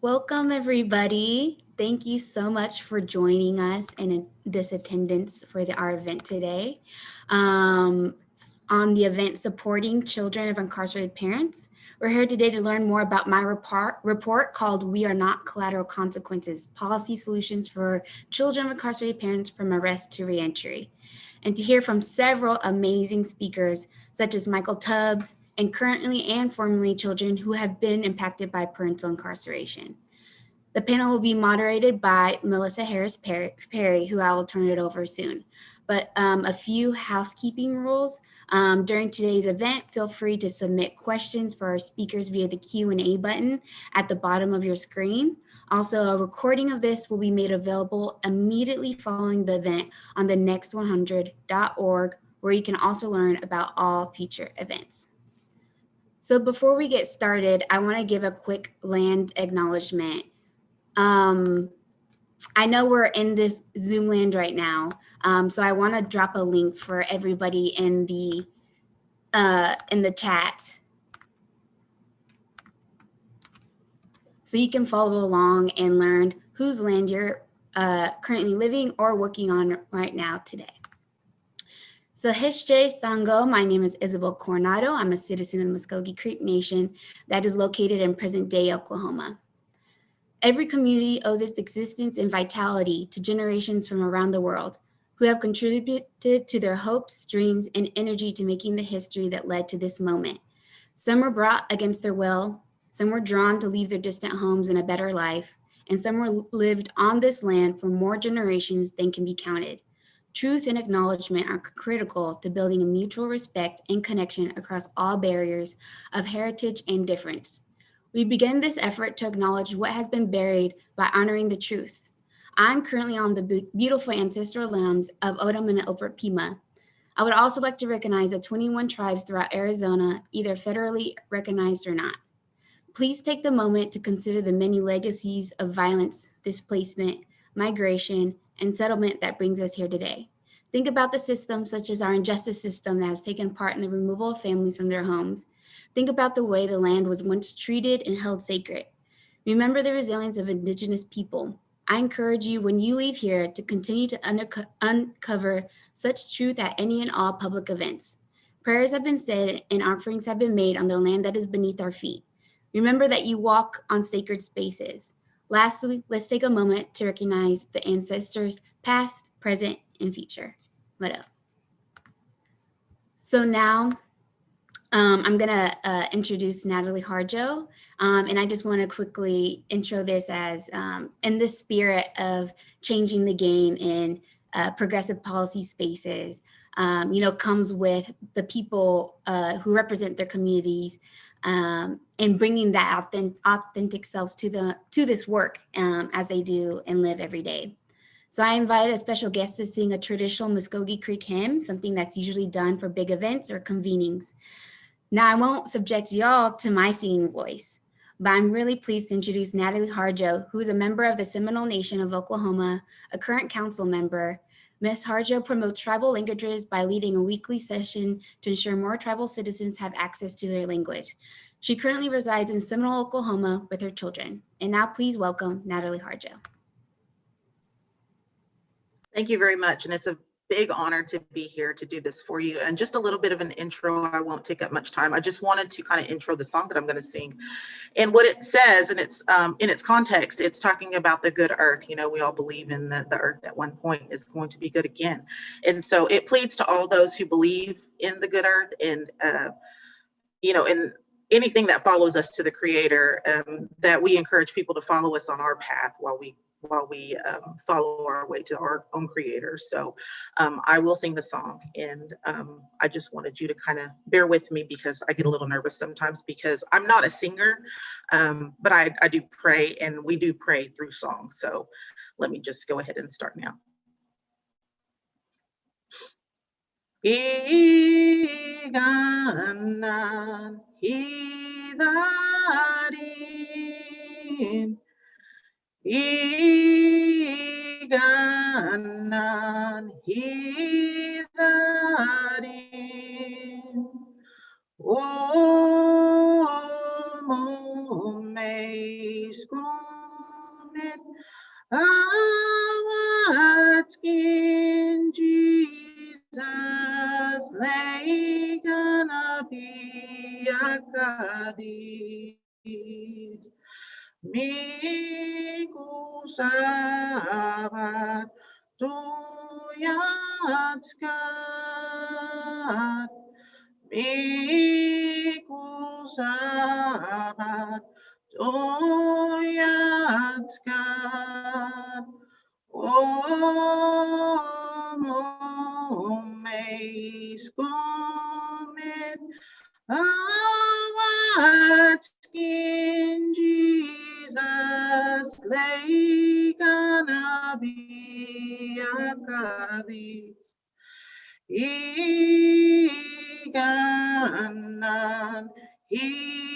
Welcome, everybody. Thank you so much for joining us in this attendance for our event today on the event supporting children of incarcerated parents. We're here today to learn more about my report called We Are Not Collateral Consequences, Policy Solutions for Children of Incarcerated Parents from Arrest to Reentry, and to hear from several amazing speakers such as Michael Tubbs, and currently and formerly children who have been impacted by parental incarceration. The panel will be moderated by Melissa Harris-Perry, who I will turn it over soon. But a few housekeeping rules. During today's event, feel free to submit questions for our speakers via the Q&A button at the bottom of your screen. Also, a recording of this will be made available immediately following the event on the next100.org, where you can also learn about all future events. So before we get started, I want to give a quick land acknowledgement. I know we're in this Zoom land right now, so I want to drop a link for everybody in the chat, so you can follow along and learn whose land you're currently living or working on right now today. So Hishje Sango, my name is Isabel Coronado. I'm a citizen of the Muskogee Creek Nation that is located in present-day Oklahoma. Every community owes its existence and vitality to generations from around the world who have contributed to their hopes, dreams, and energy to making the history that led to this moment. Some were brought against their will, some were drawn to leave their distant homes in a better life, and some were lived on this land for more generations than can be counted. Truth and acknowledgement are critical to building a mutual respect and connection across all barriers of heritage and difference. We begin this effort to acknowledge what has been buried by honoring the truth. I'm currently on the beautiful ancestral lands of Odom and Opert Pima. I would also like to recognize the 21 tribes throughout Arizona, either federally recognized or not. Please take the moment to consider the many legacies of violence, displacement, migration, and settlement that brings us here today. Think about the systems such as our injustice system that has taken part in the removal of families from their homes. Think about the way the land was once treated and held sacred. Remember the resilience of Indigenous people. I encourage you when you leave here to continue to uncover such truth at any and all public events. Prayers have been said and offerings have been made on the land that is beneath our feet. Remember that you walk on sacred spaces. Lastly, let's take a moment to recognize the ancestors past, present, and future. So now I'm gonna introduce Natalie Harjo, and I just wanna quickly intro this as in the spirit of changing the game in progressive policy spaces, comes with the people who represent their communities, and bringing that authentic selves to this work as they do and live every day. So I invited a special guest to sing a traditional Muskogee Creek hymn, something that's usually done for big events or convenings. Now I won't subject y'all to my singing voice, but I'm really pleased to introduce Natalie Harjo, who is a member of the Seminole Nation of Oklahoma, a current council member. Ms. Harjo promotes tribal languages by leading a weekly session to ensure more tribal citizens have access to their language. She currently resides in Seminole, Oklahoma with her children. And now please welcome Natalie Harjo. Thank you very much. And it's a big honor to be here to do this for you. And just a little bit of an intro, I won't take up much time. I just wanted to kind of intro the song that I'm going to sing. And what it says, and it's in its context, it's talking about the good earth. You know, we all believe in the earth at one point is going to be good again. And so it pleads to all those who believe in the good earth and, and anything that follows us to the Creator, that we encourage people to follow us on our path while we follow our way to our own Creator. So I will sing the song, and I just wanted you to kind of bear with me because I get a little nervous sometimes because I'm not a singer, but I do pray, and we do pray through song. So let me just go ahead and start now. Iganan hidarin, iganan hidarin, o mo meis Skin Jesus lay gonna be akadis. Miku sabat tuyatskan. Miku sabat tuyatskan. Meis comet awat skin Jesus lay gonna be akadis. Iganan hidarin.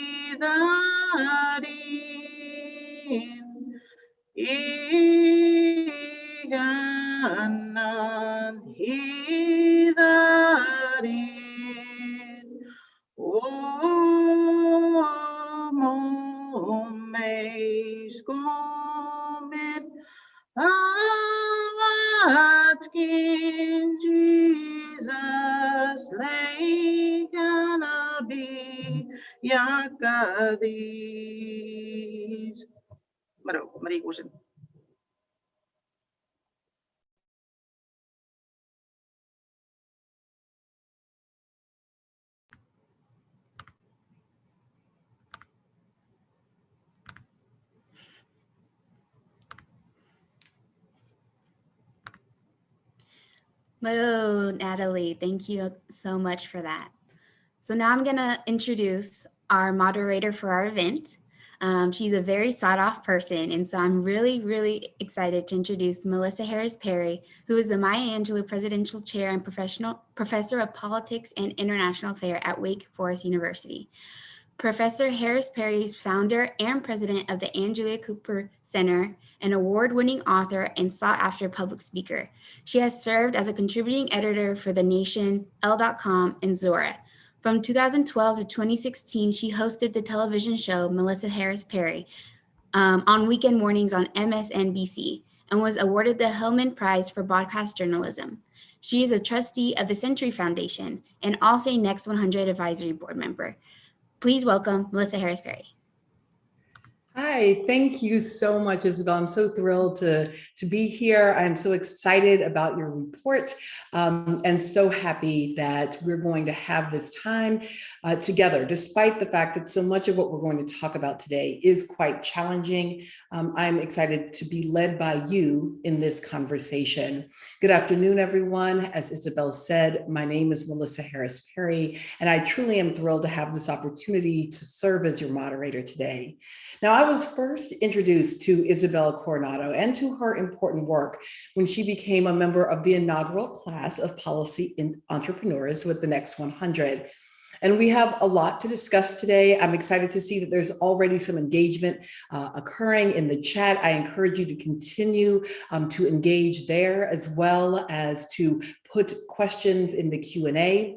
Iganan hidarin. Meis comet awat skin Jesus lay gonna be yakadis. Mari Gushin. Hello, Natalie. Thank you so much for that. So now I'm going to introduce our moderator for our event. She's a very sought-off person, and so I'm really, really excited to introduce Melissa Harris-Perry, who is the Maya Angelou Presidential Chair and Professor of Politics and International Affairs at Wake Forest University. Professor Harris-Perry is founder and president of the Ann Julia Cooper Center, an award-winning author and sought-after public speaker. She has served as a contributing editor for The Nation, Elle.com, and Zora. From 2012 to 2016, she hosted the television show Melissa Harris-Perry on weekend mornings on MSNBC and was awarded the Hillman Prize for Broadcast Journalism. She is a trustee of the Century Foundation and also a Next 100 Advisory Board member. Please welcome Melissa Harris-Perry. Hi, thank you so much, Isabel. I'm so thrilled to be here. I'm so excited about your report and so happy that we're going to have this time together, despite the fact that so much of what we're going to talk about today is quite challenging. I'm excited to be led by you in this conversation. Good afternoon, everyone. As Isabel said, my name is Melissa Harris-Perry, and I truly am thrilled to have this opportunity to serve as your moderator today. Now, I was first introduced to Isabel Coronado and to her important work when she became a member of the inaugural class of policy entrepreneurs with the Next 100. And we have a lot to discuss today. I'm excited to see that there's already some engagement occurring in the chat. I encourage you to continue to engage there, as well as to put questions in the Q&A.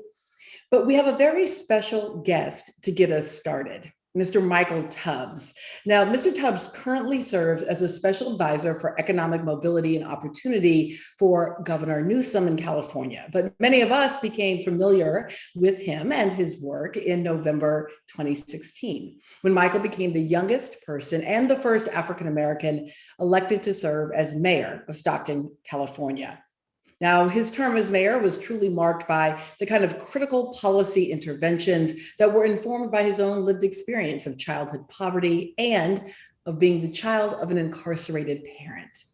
But we have a very special guest to get us started. Mr. Michael Tubbs. Now, Mr. Tubbs currently serves as a special advisor for economic mobility and opportunity for Governor Newsom in California. But many of us became familiar with him and his work in November 2016, when Michael became the youngest person and the first African-American elected to serve as mayor of Stockton, California. Now, his term as mayor was truly marked by the kind of critical policy interventions that were informed by his own lived experience of childhood poverty and of being the child of an incarcerated parent.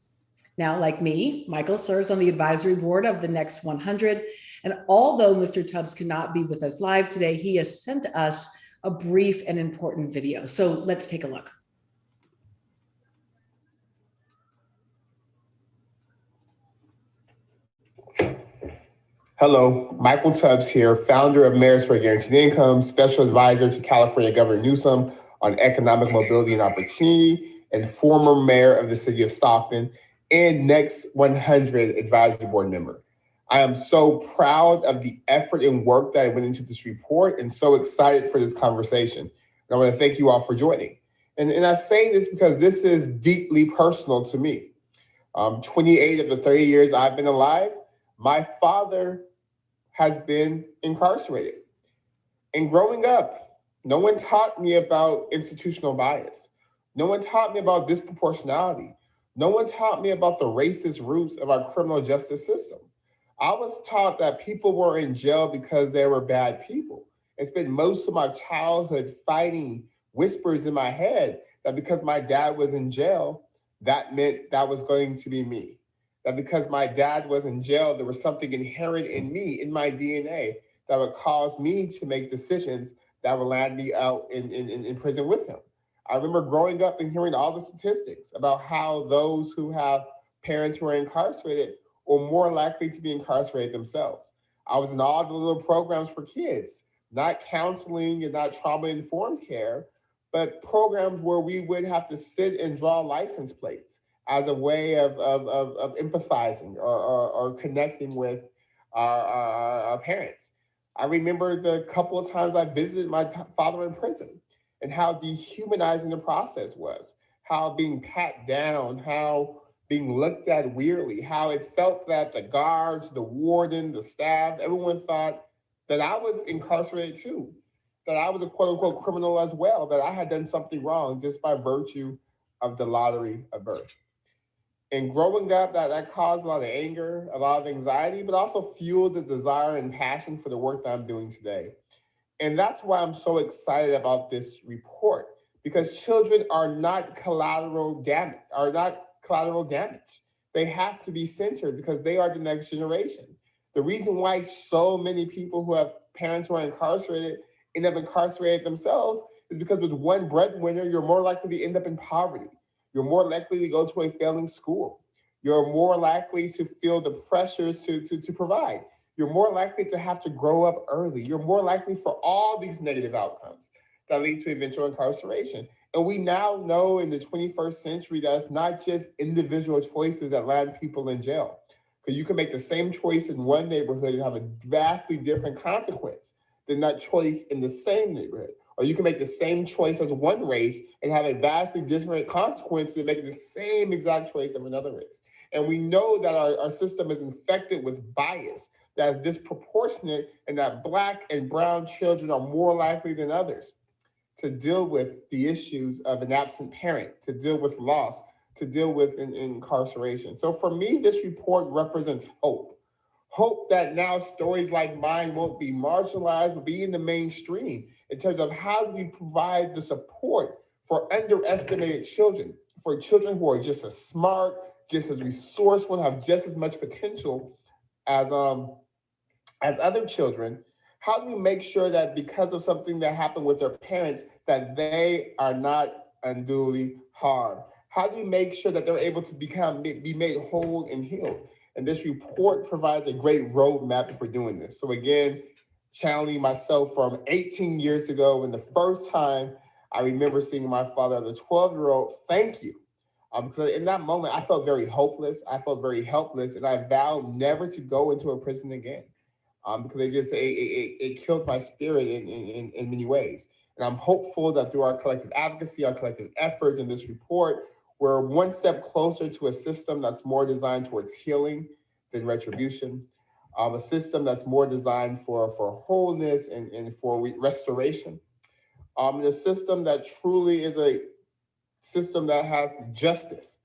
Now, like me, Michael serves on the advisory board of the Next 100. And although Mr. Tubbs cannot be with us live today, he has sent us a brief and important video. So let's take a look. Hello, Michael Tubbs here, founder of Mayors for Guaranteed Income, special advisor to California Governor Newsom on economic mobility and opportunity, and former mayor of the city of Stockton, and Next 100 advisory board member. I am so proud of the effort and work that went into this report and so excited for this conversation. And I want to thank you all for joining. And I say this because this is deeply personal to me. 28 of the 30 years I've been alive, my father has been incarcerated. And growing up, no one taught me about institutional bias. No one taught me about disproportionality. No one taught me about the racist roots of our criminal justice system. I was taught that people were in jail because they were bad people. I spent most of my childhood fighting whispers in my head that because my dad was in jail, that meant that was going to be me. That because my dad was in jail, there was something inherent in me, in my DNA, that would cause me to make decisions that would land me out in prison with him. I remember growing up and hearing all the statistics about how those who have parents who are incarcerated are more likely to be incarcerated themselves. I was in all the little programs for kids, not counseling and not trauma-informed care, but programs where we would have to sit and draw license plates as a way of empathizing or connecting with our parents. I remember the couple of times I visited my father in prison and how dehumanizing the process was, how being pat down, how being looked at weirdly, how it felt that the guards, the warden, the staff, everyone thought that I was incarcerated too, that I was a quote unquote criminal as well, that I had done something wrong just by virtue of the lottery of birth. And growing up, that caused a lot of anger, a lot of anxiety, but also fueled the desire and passion for the work that I'm doing today. And that's why I'm so excited about this report, because children are not collateral damage, They have to be centered because they are the next generation. The reason why so many people who have parents who are incarcerated end up incarcerated themselves is because with one breadwinner, you're more likely to end up in poverty. You're more likely to go to a failing school. You're more likely to feel the pressures to provide. You're more likely to have to grow up early. You're more likely for all these negative outcomes that lead to eventual incarceration. And we now know in the 21st century that it's not just individual choices that land people in jail. Because you can make the same choice in one neighborhood and have a vastly different consequence than that choice in the same neighborhood. Or you can make the same choice as one race and have a vastly different consequence than making the same exact choice of another race. And we know that our system is infected with bias that is disproportionate and that Black and brown children are more likely than others to deal with the issues of an absent parent, to deal with loss, to deal with incarceration. So for me, this report represents hope. Hope that now stories like mine won't be marginalized, but be in the mainstream in terms of how do we provide the support for underestimated children, for children who are just as smart, just as resourceful, have just as much potential as other children. How do we make sure that because of something that happened with their parents, that they are not unduly harmed? How do we make sure that they're able to be made whole and healed? And this report provides a great roadmap for doing this. So again, channeling myself from 18 years ago, when the first time I remember seeing my father as a 12-year-old, thank you. Because in that moment, I felt very hopeless. I felt very helpless, and I vowed never to go into a prison again. Because it killed my spirit in many ways. And I'm hopeful that through our collective advocacy, our collective efforts in this report, we're one step closer to a system that's more designed towards healing than retribution, a system that's more designed for wholeness and for restoration, and a system that truly is a system that has justice,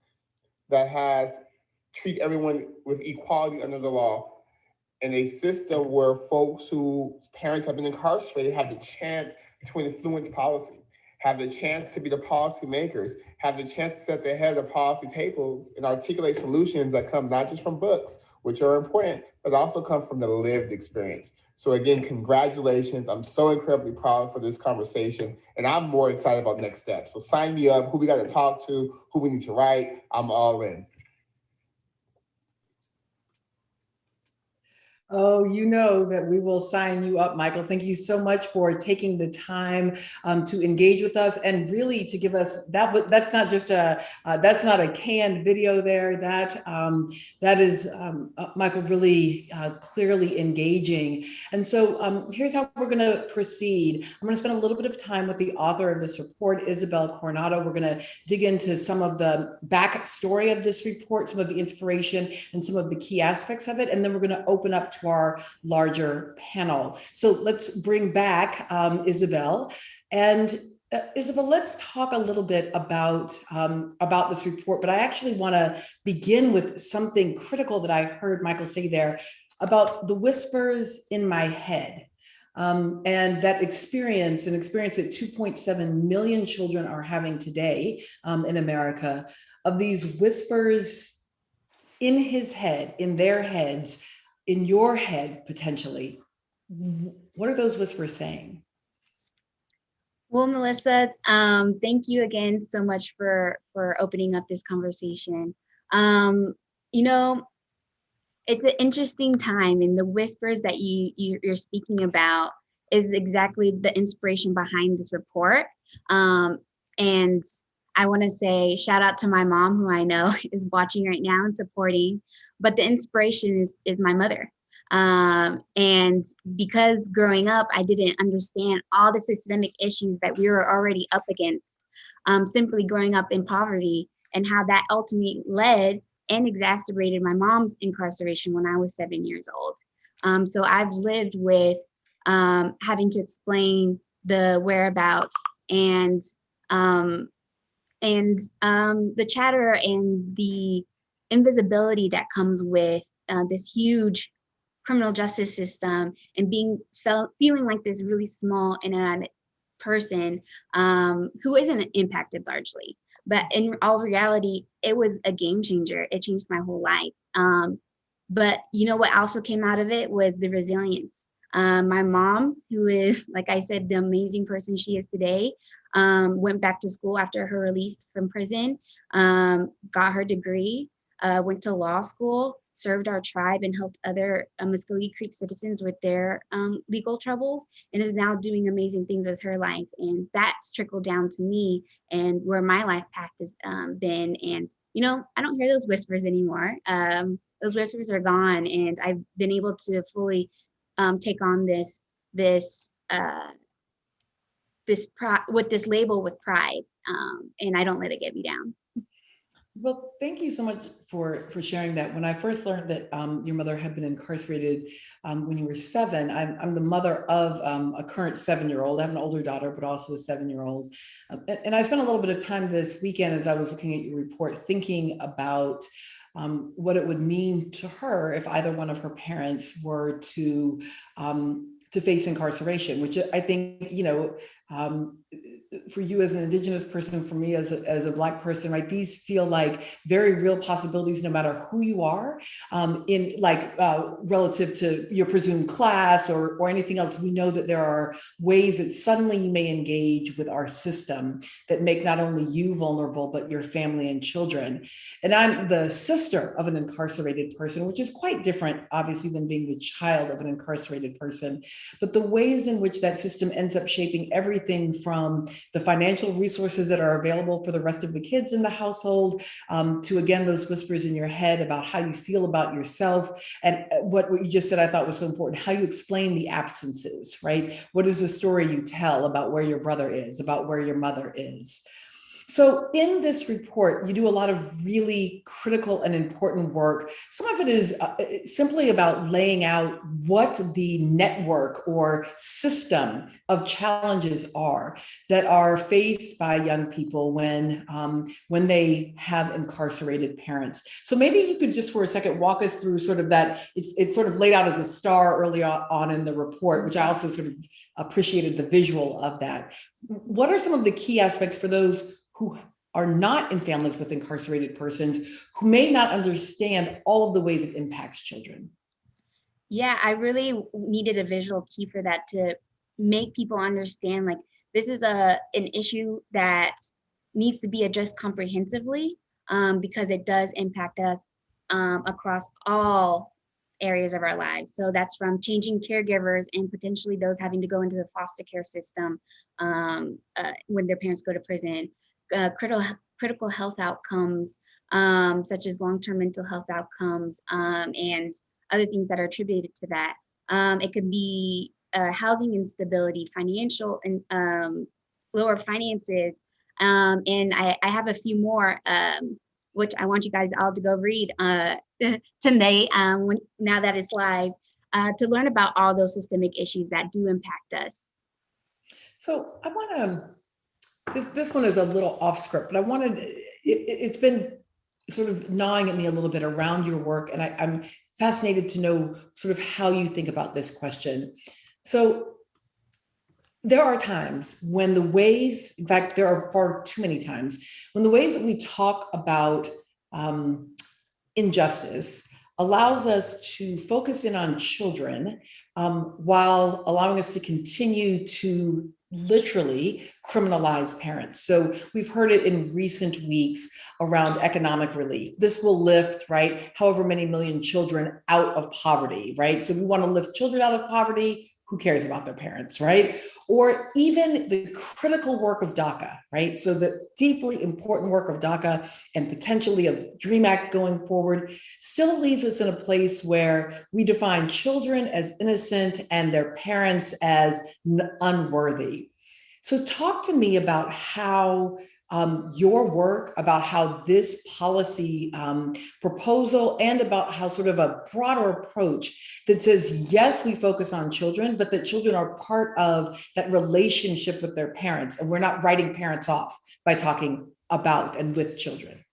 that has treat everyone with equality under the law, and a system where folks whose parents have been incarcerated have the chance to influence policy, have the chance to be the policymakers, have the chance to set the head of policy tables and articulate solutions that come not just from books, which are important, but also come from the lived experience. So again, congratulations. I'm so incredibly proud for this conversation, and I'm more excited about next steps. So sign me up, who we got to talk to, who we need to write, I'm all in. Oh, you know that we will sign you up, Michael. Thank you so much for taking the time to engage with us and really to give us that. That's not just that's not a canned video there. That is Michael really clearly engaging. And so here's how we're going to proceed. I'm going to spend a little bit of time with the author of this report, Isabel Coronado. We're going to dig into some of the backstory of this report, some of the inspiration, and some of the key aspects of it, and then we're going to open up to our larger panel. So let's bring back Isabel. And Isabel, let's talk a little bit about this report, but I actually want to begin with something critical that I heard Michael say there about the whispers in my head. And that experience that 2.7 million children are having today in America, of these whispers in his head, in their heads, in your head, potentially. What are those whispers saying? Well, Melissa, thank you again so much for opening up this conversation. You know, it's an interesting time, and the whispers that you're speaking about is exactly the inspiration behind this report. And I want to say shout out to my mom, who I know is watching right now and supporting, but the inspiration is my mother. And because growing up, I didn't understand all the systemic issues that we were already up against, simply growing up in poverty, and how that ultimately led and exacerbated my mom's incarceration when I was 7 years old. So I've lived with having to explain the whereabouts and the chatter and the invisibility that comes with this huge criminal justice system, and feeling like this really small and person who isn't impacted largely. But in all reality, it was a game changer. It changed my whole life. But you know what also came out of it was the resilience. My mom, who is, like I said, the amazing person she is today, went back to school after her release from prison, got her degree, went to law school, served our tribe, and helped other Muskogee Creek citizens with their legal troubles, and is now doing amazing things with her life. And that's trickled down to me and where my life path has been. And, you know, I don't hear those whispers anymore. Those whispers are gone, and I've been able to fully take on this with this label with pride, and I don't let it get me down. Well, thank you so much for sharing that. When I first learned that your mother had been incarcerated when you were 7, I'm the mother of a current 7-year-old. I have an older daughter, but also a 7-year-old. And I spent a little bit of time this weekend as I was looking at your report, thinking about what it would mean to her if either one of her parents were to face incarceration, which I think, you know, for you as an Indigenous person, for me as a Black person, right? These feel like very real possibilities, no matter who you are, in like relative to your presumed class or anything else. We know that there are ways that suddenly you may engage with our system that make not only you vulnerable, but your family and children. And I'm the sister of an incarcerated person, which is quite different, obviously, than being the child of an incarcerated person. But the ways in which that system ends up shaping everything from the financial resources that are available for the rest of the kids in the household, to, again, those whispers in your head about how you feel about yourself. And what you just said, I thought was so important, how you explain the absences, right? What is the story you tell about where your brother is, about where your mother is? So in this report, you do a lot of really critical and important work. Some of it is simply about laying out what the network or system of challenges are that are faced by young people when they have incarcerated parents. So maybe you could just for a second walk us through sort of that. It's sort of laid out as a star early on in the report, which I also sort of appreciated the visual of that. What are some of the key aspects for those who are not in families with incarcerated persons, who may not understand all of the ways it impacts children? Yeah, I really needed a visual key for that to make people understand, like, this is an issue that needs to be addressed comprehensively, because it does impact us across all areas of our lives. So that's from changing caregivers and potentially those having to go into the foster care system when their parents go to prison, critical health outcomes, such as long-term mental health outcomes, and other things that are attributed to that. It could be housing instability, financial and lower finances. And I have a few more, which I want you guys all to go read tonight now that it's live, to learn about all those systemic issues that do impact us. So I want to, this one is a little off script, but I wanted, it's been sort of gnawing at me a little bit around your work, and I'm fascinated to know sort of how you think about this question. So there are times when the ways, in fact, there are far too many times, when the ways that we talk about injustice allows us to focus in on children while allowing us to continue to literally criminalize parents. So we've heard it in recent weeks around economic relief. This will lift, right, however many million children out of poverty, right? So we want to lift children out of poverty. Who cares about their parents, right? Or even the critical work of DACA, right? So the deeply important work of DACA and potentially of DREAM Act going forward still leaves us in a place where we define children as innocent and their parents as unworthy. So talk to me about how your work, about how this policy proposal, and about how sort of a broader approach that says, yes, we focus on children, but that children are part of that relationship with their parents. And we're not writing parents off by talking about and with children.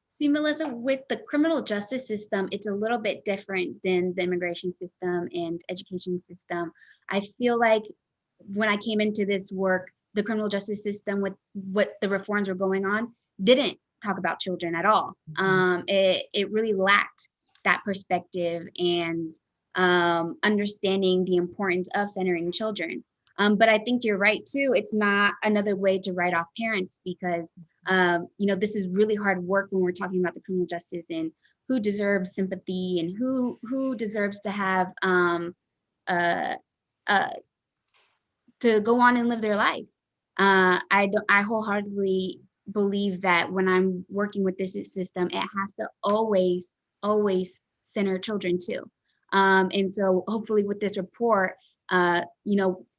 See, Melissa, with the criminal justice system, it's a little bit different than the immigration system and education system. I feel like when I came into this work, the criminal justice system, with what the reforms were going on, didn't talk about children at all. It really lacked that perspective and understanding the importance of centering children. But I think you're right too. It's not another way to write off parents, because this is really hard work when we're talking about the criminal justice and who deserves sympathy and who deserves to have to go on and live their life. I wholeheartedly believe that when I'm working with this system, it has to always center children too. And so hopefully with this report,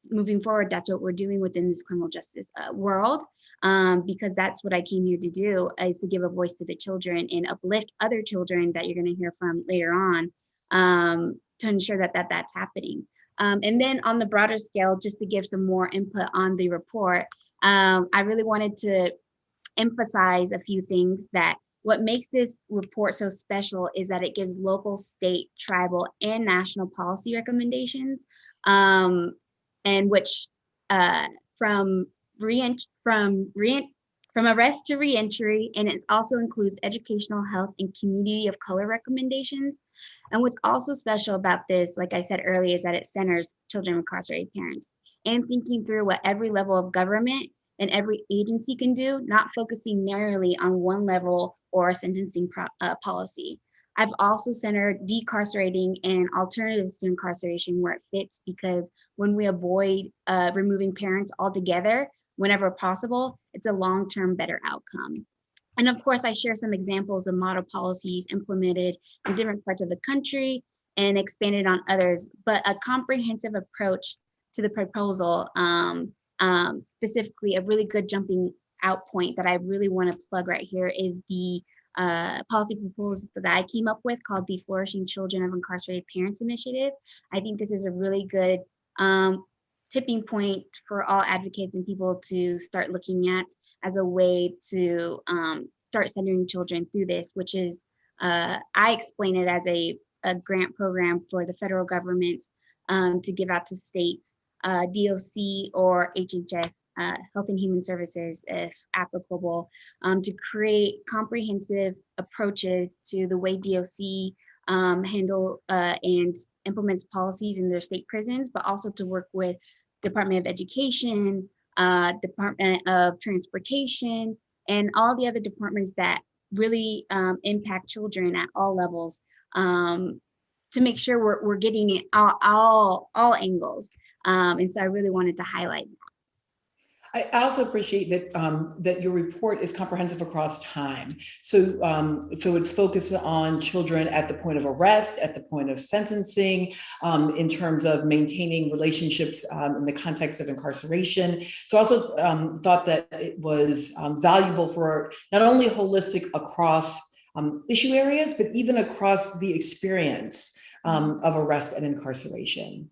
moving forward, that's what we're doing within this criminal justice world, because that's what I came here to do, is to give a voice to the children and uplift other children that you're going to hear from later on, to ensure that that's happening. And then on the broader scale, just to give some more input on the report, I really wanted to emphasize a few things. That what makes this report so special is that it gives local, state, tribal, and national policy recommendations, and which from arrest to reentry, and it also includes educational, health, and community of color recommendations. And what's also special about this, like I said earlier, is that it centers children of incarcerated parents, and thinking through what every level of government and every agency can do, not focusing narrowly on one level or a sentencing policy. I've also centered decarcerating and alternatives to incarceration where it fits, because when we avoid removing parents altogether, whenever possible, it's a long-term better outcome. And of course, I share some examples of model policies implemented in different parts of the country and expanded on others, but a comprehensive approach to the proposal, specifically a really good jumping out point that I really want to plug right here is the policy proposal that I came up with called the Flourishing Children of Incarcerated Parents Initiative. I think this is a really good tipping point for all advocates and people to start looking at as a way to start centering children through this, which is, I explain it as a grant program for the federal government to give out to states, DOC or HHS, Health and Human Services, if applicable, to create comprehensive approaches to the way DOC handle and implements policies in their state prisons, but also to work with Department of Education, Department of Transportation, and all the other departments that really impact children at all levels, to make sure we're getting it all angles. And so I really wanted to highlight that. I also appreciate that that your report is comprehensive across time. So, so it's focused on children at the point of arrest, at the point of sentencing, in terms of maintaining relationships in the context of incarceration. So I also thought that it was valuable for not only holistic across issue areas, but even across the experience of arrest and incarceration.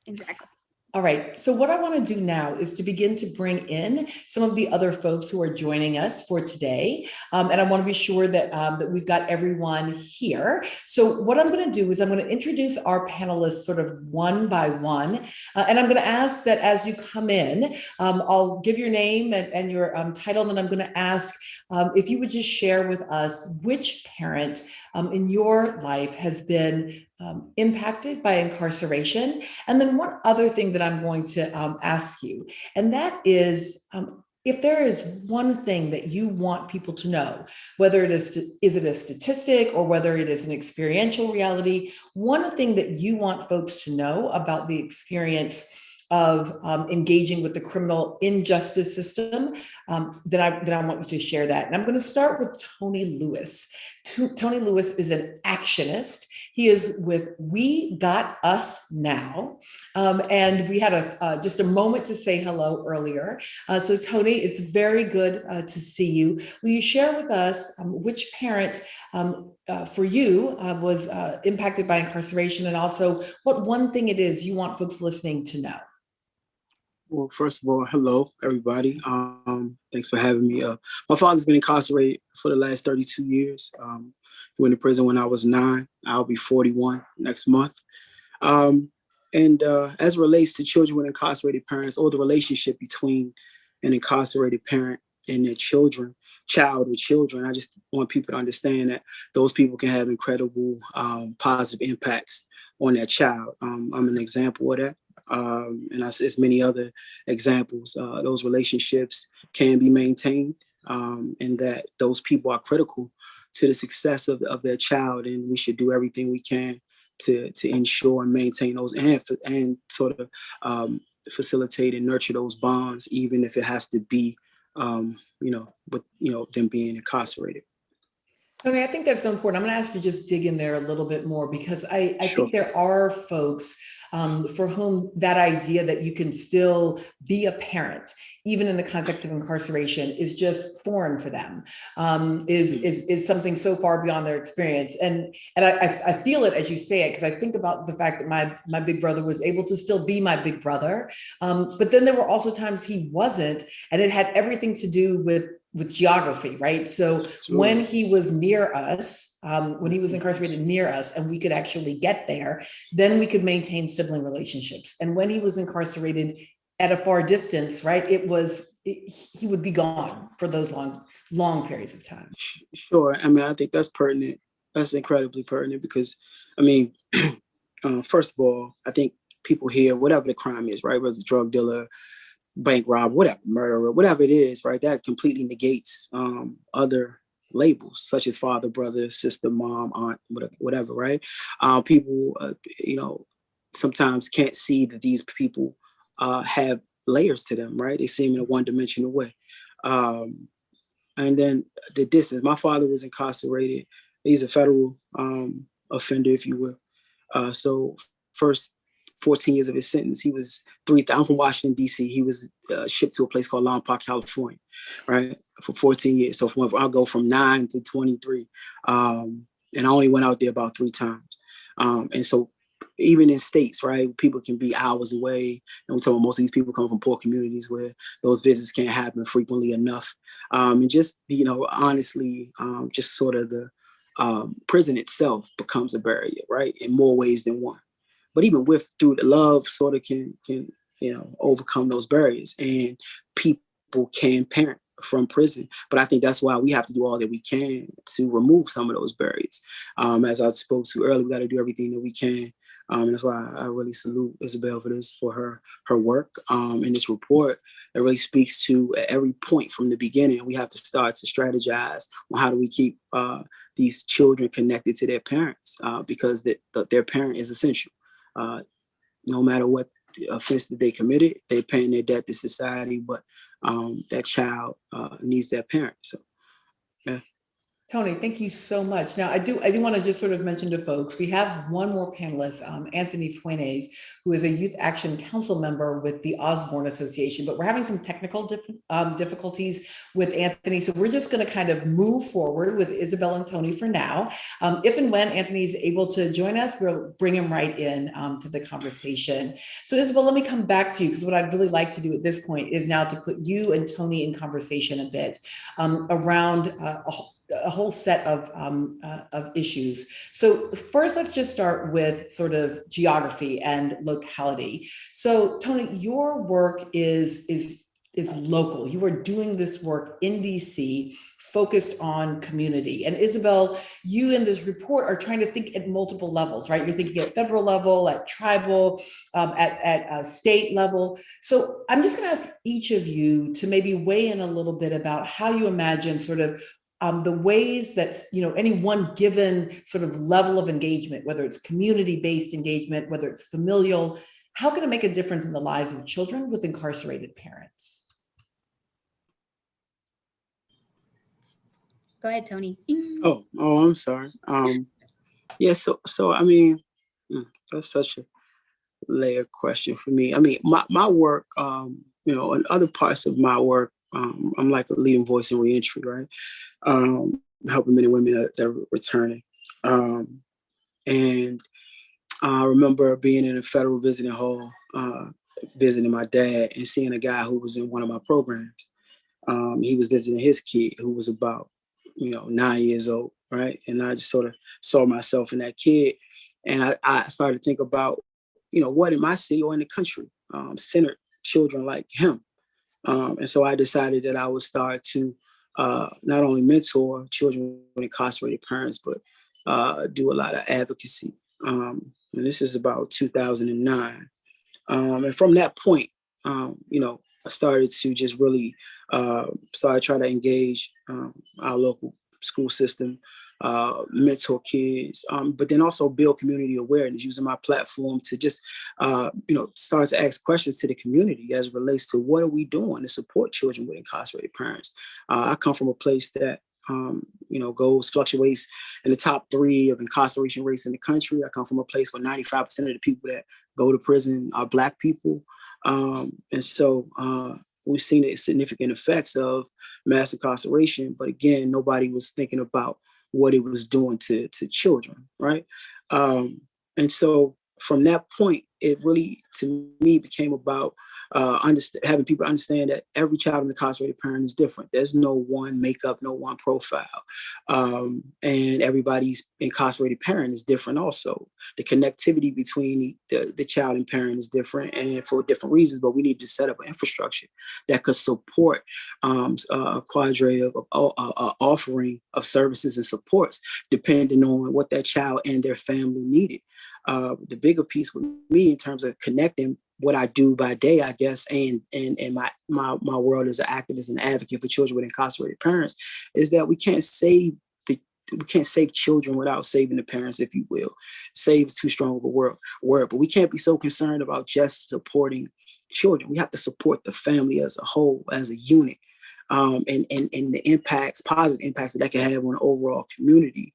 Exactly. All right, so what I want to do now is to begin to bring in some of the other folks who are joining us for today. And I want to be sure that, that we've got everyone here. So what I'm going to do is I'm going to introduce our panelists sort of one by one. And I'm going to ask that as you come in, I'll give your name and your title, and then I'm going to ask if you would just share with us which parent in your life has been impacted by incarceration. And then one other thing that I'm going to ask you, and that is, if there is one thing that you want people to know, whether it is it a statistic or whether it is an experiential reality, one thing that you want folks to know about the experience of engaging with the criminal injustice system, then I want you to share that. And I'm going to start with Tony Lewis. Tony Lewis is an actionist. He is with We Got Us Now. And we had just a moment to say hello earlier. So Tony, it's very good to see you. Will you share with us which parent for you was impacted by incarceration, and also what one thing it is you want folks listening to know? Well, first of all, hello, everybody. Thanks for having me. My father's been incarcerated for the last 32 years. He went to prison when I was 9. I'll be 41 next month. And as it relates to children with incarcerated parents, or the relationship between an incarcerated parent and their child or children, I just want people to understand that those people can have incredible positive impacts on their child. I'm an example of that. And as many other examples, those relationships can be maintained, and that those people are critical to the success of their child, and we should do everything we can to ensure and maintain those and sort of facilitate and nurture those bonds, even if it has to be, with them being incarcerated. Tony, I think that's so important. I'm going to ask you to just dig in there a little bit more, because I Sure. think there are folks for whom that idea that you can still be a parent, even in the context of incarceration, is just foreign for them, is something so far beyond their experience. And I feel it as you say it, because I think about the fact that my big brother was able to still be my big brother. But then there were also times he wasn't, and it had everything to do with geography, right? So when he was near us, when he was incarcerated near us, and we could actually get there, then we could maintain sibling relationships. And when he was incarcerated at a far distance, right, he would be gone for those long periods of time. Sure. I mean, I think that's pertinent. That's incredibly pertinent, because, I mean, first of all, I think people hear whatever the crime is, right? Whether it's a drug dealer, bank rob, whatever, murderer, whatever it is, right? That completely negates other labels such as father, brother, sister, mom, aunt, whatever, right? People, sometimes can't see that these people have layers to them, right? They see them in a one-dimensional way. And then the distance. My father was incarcerated. He's a federal offender, if you will. So first 14 years of his sentence, he was I'm from Washington, D.C. He was shipped to a place called Lompoc, California, right, for 14 years. So I'll go from 9 to 23. And I only went out there about 3 times. And so even in states, right, people can be hours away. And we're talking about most of these people come from poor communities where those visits can't happen frequently enough. And just, honestly, just sort of the prison itself becomes a barrier, right, in more ways than one. But even through the love sort of can overcome those barriers, and people can parent from prison. But I think that's why we have to do all that we can to remove some of those barriers. As I spoke to earlier, we got to do everything that we can That's why I really salute Isabel for her work in this report. It really speaks to, at every point from the beginning, we have to start to strategize on how do we keep these children connected to their parents, because their parent is essential. No matter what offense that they committed, they're paying their debt to society, but that child needs their parent. So, yeah. Tony, thank you so much. Now, I do want to just sort of mention to folks, we have one more panelist, Anthony Fuentes, who is a Youth Action Council member with the Osborne Association, but we're having some technical difficulties with Anthony. So we're just going to kind of move forward with Isabel and Tony for now. If and when Anthony is able to join us, we'll bring him right in to the conversation. So Isabel, let me come back to you, because what I'd really like to do at this point is now to put you and Tony in conversation a bit around a whole set of issues. So first, let's just start with sort of geography and locality. So Tony, your work is local. You are doing this work in DC, focused on community. And Isabel, you in this report are trying to think at multiple levels, right? You're thinking at federal level, at tribal, at state level. So I'm just going to ask each of you to maybe weigh in a little bit about how you imagine sort of the ways that, any one given sort of level of engagement, whether it's community-based engagement, whether it's familial, how can it make a difference in the lives of children with incarcerated parents? Go ahead, Tony. Oh, I'm sorry. Yeah, so I mean, that's such a layered question for me. I mean, my work, and other parts of my work, I'm like a leading voice in Reentry, right? Helping men and women that are returning. And I remember being in a federal visiting hall, visiting my dad and seeing a guy who was in one of my programs. He was visiting his kid who was about, 9 years old, right? And I just sort of saw myself in that kid. And I started to think about, what in my city or in the country centered children like him. And so I decided that I would start to not only mentor children with incarcerated parents, but do a lot of advocacy. And this is about 2009. And from that point, I started to just really try to engage our local school system, mentor kids, but then also build community awareness using my platform to just, start to ask questions to the community as it relates to what are we doing to support children with incarcerated parents. I come from a place that, fluctuates in the top 3 of incarceration rates in the country. I come from a place where 95% of the people that go to prison are Black people. And so we've seen the significant effects of mass incarceration, but again, nobody was thinking about what it was doing to children, right? And so from that point, it really, to me, became about having people understand that every child of an incarcerated parent is different. There's no one makeup, no one profile. And everybody's incarcerated parent is different also. The connectivity between the child and parent is different and for different reasons, but we need to set up an infrastructure that could support a cadre of offering of services and supports depending on what that child and their family needed. The bigger piece with me in terms of connecting what I do by day, I guess, and my world as an activist and advocate for children with incarcerated parents is that we can't save children without saving the parents, if you will. Save is too strong of a word, but we can't be so concerned about just supporting children. We have to support the family as a whole, as a unit, and the positive impacts that can have on the overall community.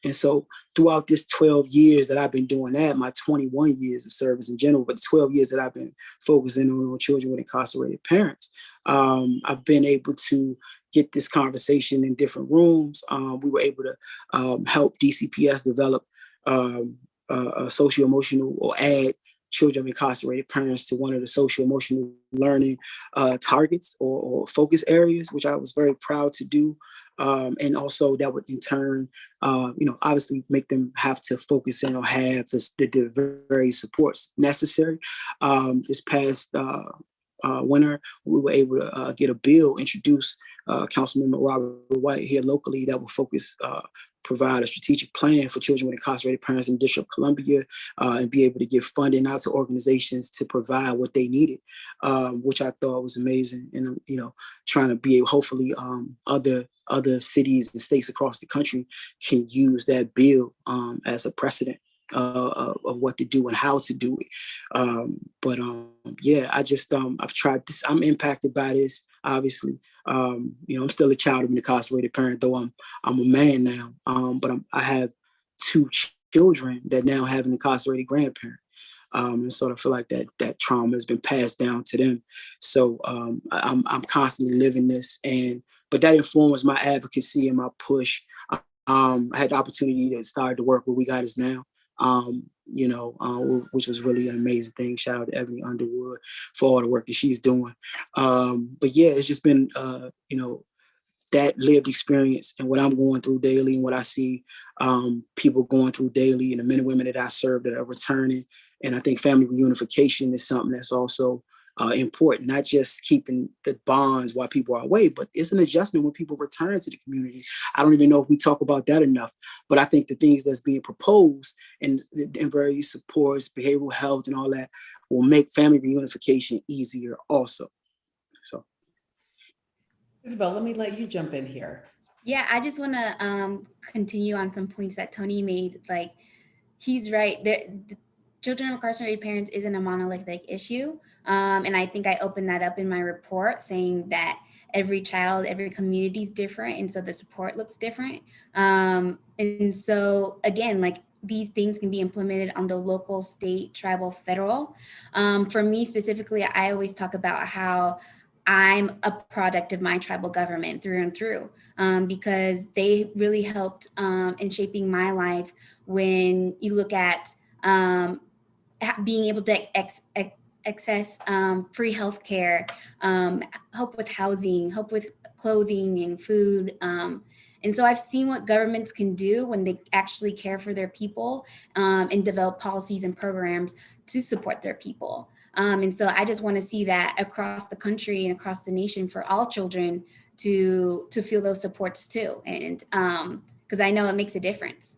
And so throughout this 12 years that I've been doing that, my 21 years of service in general, but the 12 years that I've been focusing on children with incarcerated parents, I've been able to get this conversation in different rooms. We were able to help DCPS develop a socio-emotional or add children of incarcerated parents to one of the socio-emotional learning targets or focus areas, which I was very proud to do. And also that would in turn, obviously make them have to focus in or have the very supports necessary. This past winter, we were able to get a bill introduced, Councilmember Robert White here locally, that will focus provide a strategic plan for children with incarcerated parents in the District of Columbia, and be able to give funding out to organizations to provide what they needed, which I thought was amazing. And, trying to be able, hopefully other cities and states across the country can use that bill as a precedent of what to do and how to do it. Yeah, I've tried this. I'm impacted by this, obviously. I'm still a child of an incarcerated parent, though I'm a man now. But I have two children that now have an incarcerated grandparent. And sort of feel like that trauma has been passed down to them. So I'm constantly living this, but that informs my advocacy and my push. I had the opportunity to start to work where We Got Us Now, which was really an amazing thing. Shout out to Ebony Underwood for all the work that she's doing. But yeah, it's just been, that lived experience and what I'm going through daily and what I see people going through daily and the men and women that I serve that are returning. And I think family reunification is something that's also important, not just keeping the bonds while people are away, but it's an adjustment when people return to the community. I don't even know if we talk about that enough, but I think the things that's being proposed and various supports, behavioral health and all that will make family reunification easier also. So. Isabel, let me let you jump in here. Yeah, I just want to continue on some points that Tony made. Like, he's right. The children of incarcerated parents isn't a monolithic issue. And I think I opened that up in my report, saying that every child, every community is different. And so the support looks different. And so, again, like, these things can be implemented on the local, state, tribal, federal. For me specifically, I always talk about how I'm a product of my tribal government through and through, because they really helped in shaping my life. When you look at being able to access free healthcare, help with housing, help with clothing and food. And so I've seen what governments can do when they actually care for their people and develop policies and programs to support their people. And so I just want to see that across the country and across the nation for all children to feel those supports too. And because I know it makes a difference.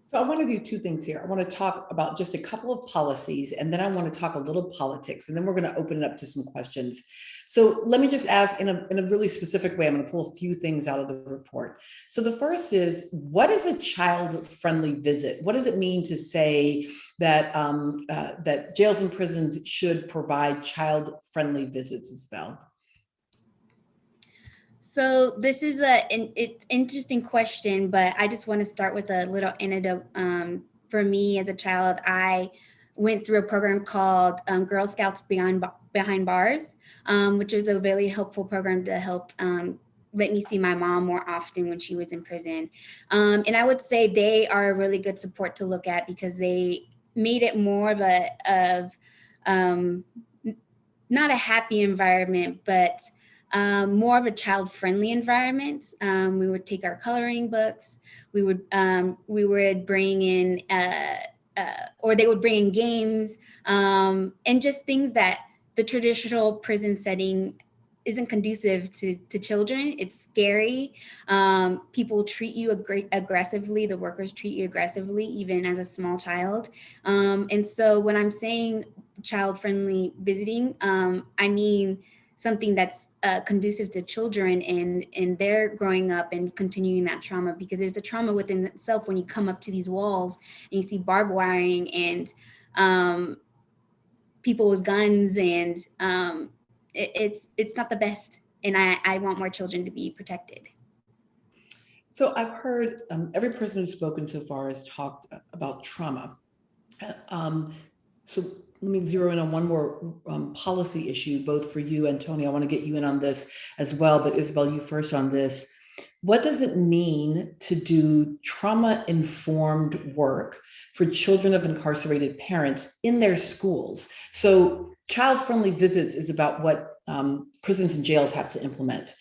So I want to do two things here. I want to talk about just a couple of policies, and then I want to talk a little politics, and then we're going to open it up to some questions. So let me just ask in a really specific way. I'm going to pull a few things out of the report. So the first is, what is a child-friendly visit? What does it mean to say that that jails and prisons should provide child-friendly visits, Isabel? So this is it's interesting question, but I just want to start with a little anecdote. For me as a child, I went through a program called Girl Scouts Behind Bars, which was a really helpful program that helped let me see my mom more often when she was in prison. And I would say they are a really good support to look at, because they made it more of not a happy environment, but more of a child-friendly environment. We would take our coloring books. We would bring in, or they would bring in games, and just things that the traditional prison setting isn't conducive to children. It's scary. People treat you aggressively. The workers treat you aggressively, even as a small child. And so when I'm saying child-friendly visiting, I mean something that's conducive to children and they're growing up and continuing that trauma, because there's the trauma within itself when you come up to these walls and you see barbed wiring and people with guns, and it's not the best. And I want more children to be protected. So I've heard every person who's spoken so far has talked about trauma. So let me zero in on one more policy issue, both for you and Tony. I want to get you in on this as well, but Isabel, you first on this. What does it mean to do trauma-informed work for children of incarcerated parents in their schools? So child-friendly visits is about what prisons and jails have to implement,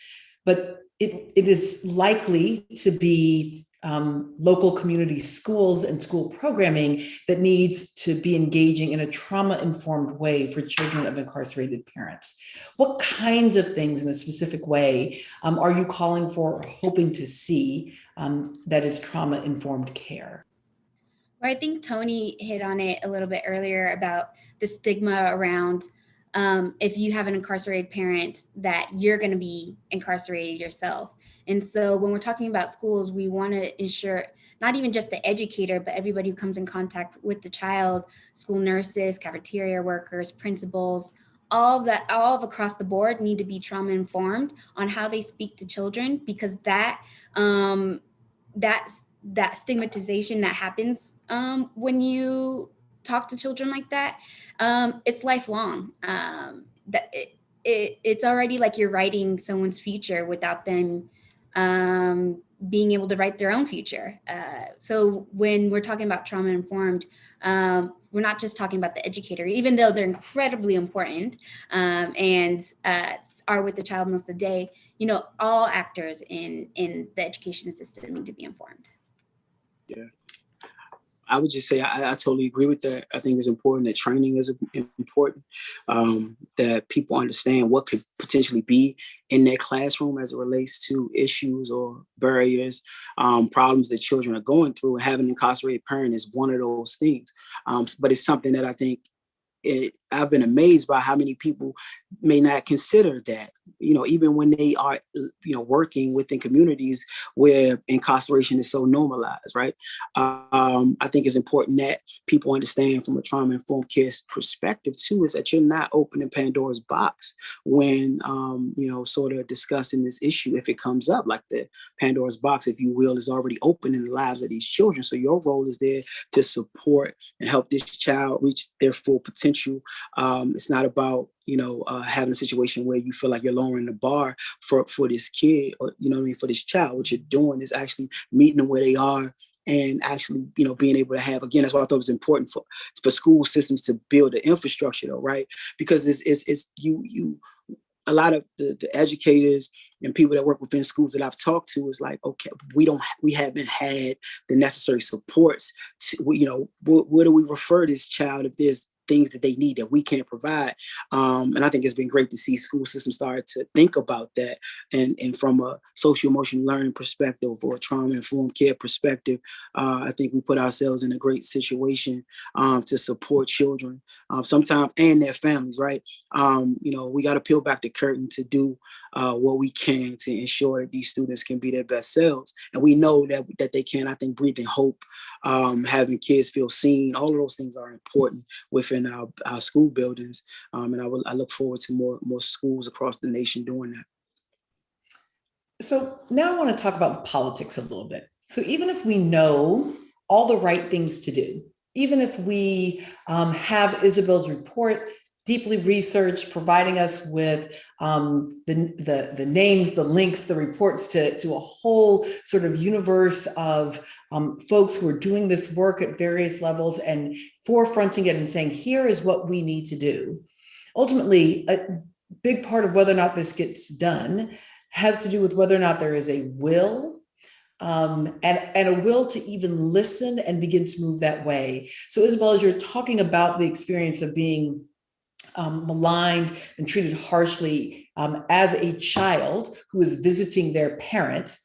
but it is likely to be local community schools and school programming that needs to be engaging in a trauma-informed way for children of incarcerated parents. What kinds of things in a specific way are you calling for or hoping to see that is trauma-informed care? Well, I think Tony hit on it a little bit earlier about the stigma around if you have an incarcerated parent that you're going to be incarcerated yourself. And so when we're talking about schools, we want to ensure not even just the educator, but everybody who comes in contact with the child, school nurses, cafeteria workers, principals, all of across the board need to be trauma informed on how they speak to children, because that stigmatization that happens when you talk to children like that, it's lifelong. It's already like you're writing someone's future without them being able to write their own future. So when we're talking about trauma informed, we're not just talking about the educator, even though they're incredibly important and are with the child most of the day. You know, all actors in the education system need to be informed. Yeah, I would just say I totally agree with that. I think it's important that training is important, that people understand what could potentially be in their classroom as it relates to issues or barriers, problems that children are going through. And having an incarcerated parent is one of those things. But it's something that I think I've been amazed by how many people may not consider that, you know, even when they are, you know, working within communities where incarceration is so normalized, right? I think it's important that people understand from a trauma-informed care perspective too, is that you're not opening Pandora's box when, you know, sort of discussing this issue. If it comes up, like the Pandora's box, if you will, is already open in the lives of these children. So your role is there to support and help this child reach their full potential. It's not about, you know, having a situation where you feel like you're lowering the bar for this kid, or, you know what I mean, for this child. What you're doing is actually meeting them where they are and actually, you know, being able to have, again, that's why I thought it was important for school systems to build the infrastructure though, right? Because it's a lot of the educators and people that work within schools that I've talked to is like, okay, we haven't had the necessary supports to, you know, where do we refer this child if there's things that they need that we can't provide. And I think it's been great to see school systems start to think about that. And from a social emotional learning perspective or a trauma-informed care perspective, I think we put ourselves in a great situation to support children sometimes and their families, right? You know, we got to peel back the curtain to do what we can to ensure that these students can be their best selves. And we know that they can. I think breathing hope, having kids feel seen, all of those things are important within our school buildings. And I look forward to more schools across the nation doing that. So now I want to talk about politics a little bit. So even if we know all the right things to do, even if we have Isabel's report deeply researched, providing us with the names, the links, the reports to a whole sort of universe of folks who are doing this work at various levels and forefronting it and saying, here is what we need to do. Ultimately, a big part of whether or not this gets done has to do with whether or not there is a will and a will to even listen and begin to move that way. So Isabel, as you're talking about the experience of being maligned and treated harshly as a child who is visiting their parent,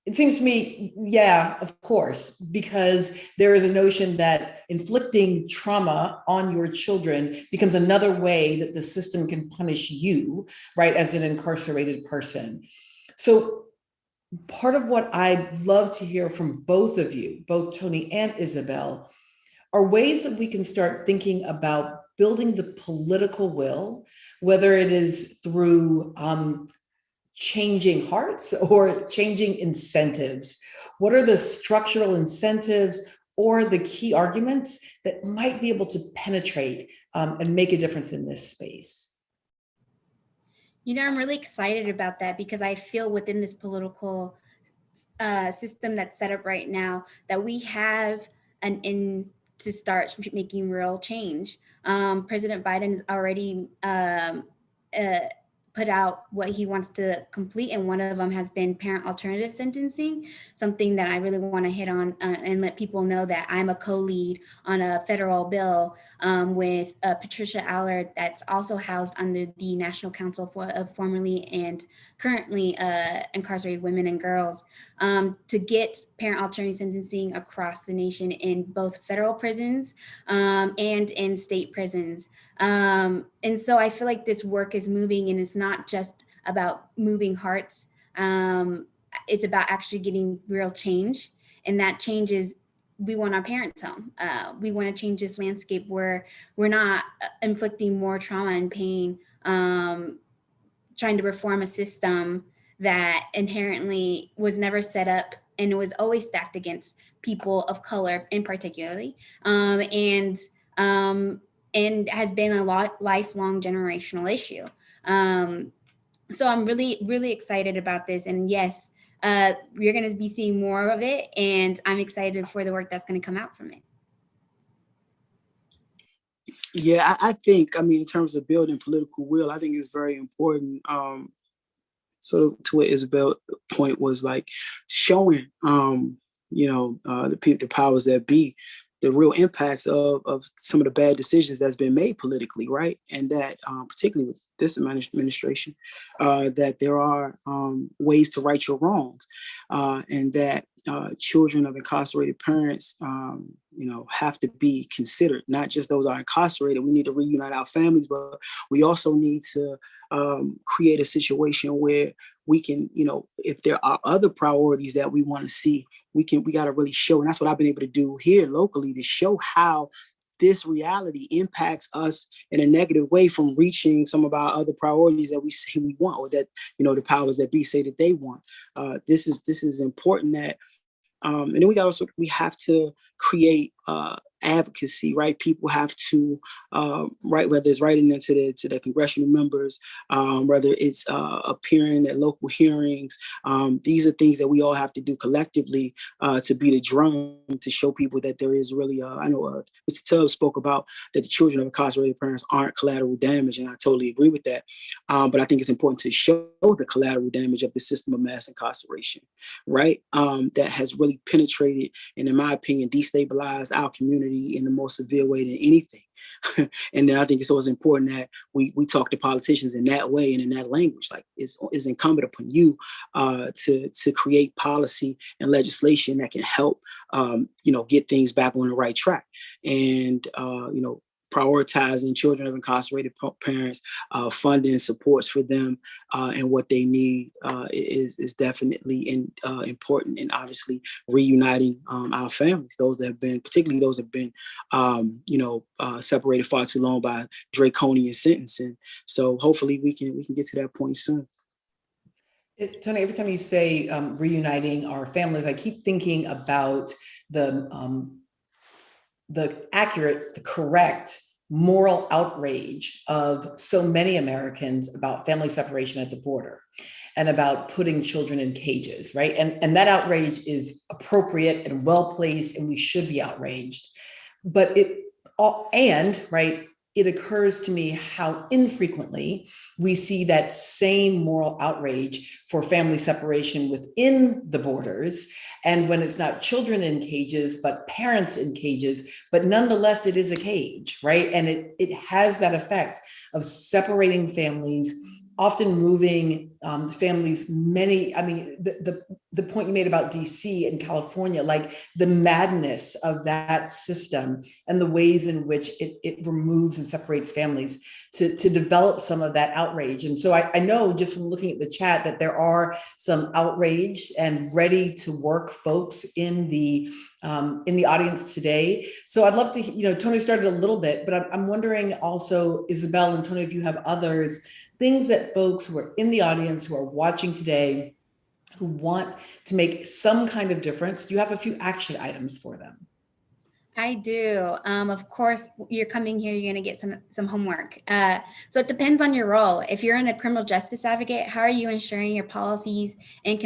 it seems to me, yeah, of course, because there is a notion that inflicting trauma on your children becomes another way that the system can punish you, right, as an incarcerated person. So part of what I'd love to hear from both of you, both Tony and Isabel, are ways that we can start thinking about building the political will, whether it is through changing hearts or changing incentives. What are the structural incentives or the key arguments that might be able to penetrate and make a difference in this space? You know, I'm really excited about that because I feel within this political system that's set up right now that we have an in to start making real change. President Biden has already put out what he wants to complete, and one of them has been parent alternative sentencing, something that I really want to hit on and let people know that I'm a co-lead on a federal bill with Patricia Allard that's also housed under the National Council of Formerly and Currently Incarcerated Women and Girls to get parent alternative sentencing across the nation in both federal prisons and in state prisons. And so I feel like this work is moving, and it's not just about moving hearts. It's about actually getting real change. And that change is, we want our parents home. We want to change this landscape where we're not inflicting more trauma and pain, trying to reform a system that inherently was never set up and it was always stacked against people of color in particularly. And has been a lifelong generational issue. So I'm really, really excited about this. And yes, you're going to be seeing more of it. And I'm excited for the work that's going to come out from it. Yeah, I think, I mean, in terms of building political will, I think it's very important. Sort of to what Isabel's point was, like showing, the powers that be, the real impacts of some of the bad decisions that's been made politically, right? And that particularly with this administration, that there are ways to right your wrongs, and that children of incarcerated parents, have to be considered, not just those are incarcerated. We need to reunite our families, but we also need to create a situation where we can, if there are other priorities that we want to see, we got to really show. And that's what I've been able to do here locally, to show how this reality impacts us in a negative way from reaching some of our other priorities that we say we want, or that, the powers that be say that they want. This is important that, and then we have to create advocacy, right? People have to whether it's writing into the congressional members, whether it's appearing at local hearings. These are things that we all have to do collectively to be the drum to show people that there is really, I know Mr. Tubbs spoke about that the children of incarcerated parents aren't collateral damage, and I totally agree with that. But I think it's important to show the collateral damage of the system of mass incarceration, right? That has really penetrated and, in my opinion, destabilized our community in the most severe way than anything. And then I think it's always important that we talk to politicians in that way and in that language. Like it's incumbent upon you to create policy and legislation that can help get things back on the right track. And prioritizing children of incarcerated parents, funding supports for them and what they need is definitely important, and obviously reuniting our families, particularly those that have been separated far too long by draconian sentencing. So hopefully we can get to that point soon. Tony, every time you say reuniting our families, I keep thinking about the correct moral outrage of so many Americans about family separation at the border and about putting children in cages, right? And that outrage is appropriate and well-placed, and we should be outraged. But it occurs to me how infrequently we see that same moral outrage for family separation within the borders. And when it's not children in cages, but parents in cages, but nonetheless, it is a cage, right? And it has that effect of separating families, often moving families, the point you made about DC and California, like the madness of that system and the ways in which it removes and separates families to develop some of that outrage. And so I know just from looking at the chat that there are some outraged and ready to work folks in the audience today. So I'd love to, Tony started a little bit, but I'm wondering also, Isabel and Tony, if you have others, things that folks who are in the audience, who are watching today, who want to make some kind of difference, do you have a few action items for them? I do. Of course, you're coming here, you're going to get some homework. So it depends on your role. If you're in a criminal justice advocate, how are you ensuring your policies and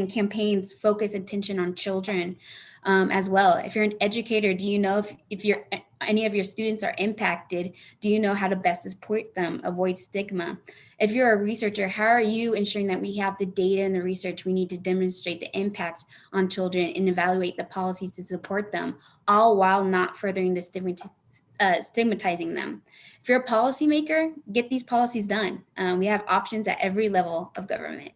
campaigns focus attention on children as well? If you're an educator, do you know if you're any of your students are impacted, do you know how to best support them, avoid stigma? If you're a researcher, how are you ensuring that we have the data and the research we need to demonstrate the impact on children and evaluate the policies to support them, all while not furthering the stigmatizing them? If you're a policymaker, get these policies done. We have options at every level of government.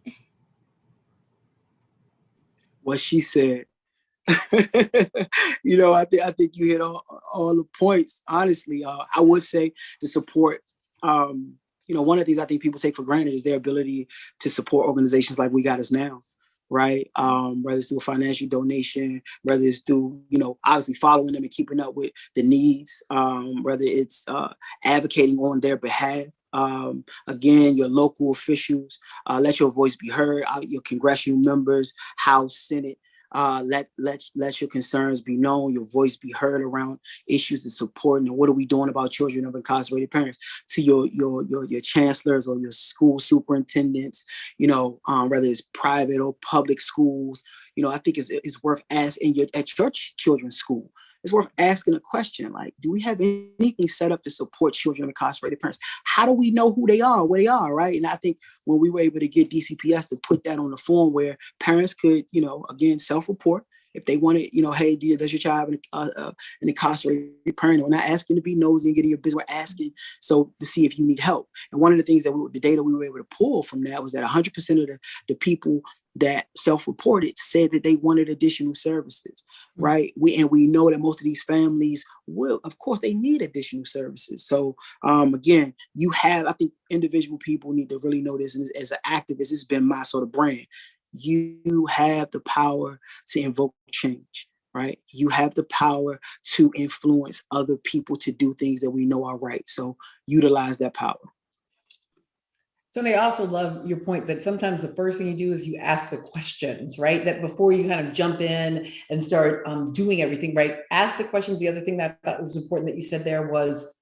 What she said. I think you hit all the points. Honestly, I would say to support. One of the things I think people take for granted is their ability to support organizations like We Got Us Now, right? Whether it's through a financial donation, whether it's through obviously following them and keeping up with the needs, whether it's advocating on their behalf. Again, your local officials, let your voice be heard. Your congressional members, House, Senate. Let your concerns be known, your voice be heard around issues to support, and what are we doing about children of incarcerated parents? To your chancellors or your school superintendents, whether it's private or public schools, I think it's worth asking at your children's school. It's worth asking a question like, do we have anything set up to support children of incarcerated parents? How do we know who they are, where they are, right? And I think when we were able to get DCPS to put that on the form where parents could, again, self-report. If they wanted, hey, does your child have an incarcerated parent? We're not asking to be nosy and getting your business. We're asking to see if you need help. And one of the things the data we were able to pull from that was that 100% of the people that self-reported said that they wanted additional services, right? We know that most of these families will, of course, they need additional services. So again, I think individual people need to really know this. And as an activist, this has been my sort of brand. You have the power to invoke change, right? You have the power to influence other people to do things that we know are right. So utilize that power. Tony, I also love your point that sometimes the first thing you do is you ask the questions, right? That before you kind of jump in and start doing everything, right? Ask the questions. The other thing that I thought was important that you said there was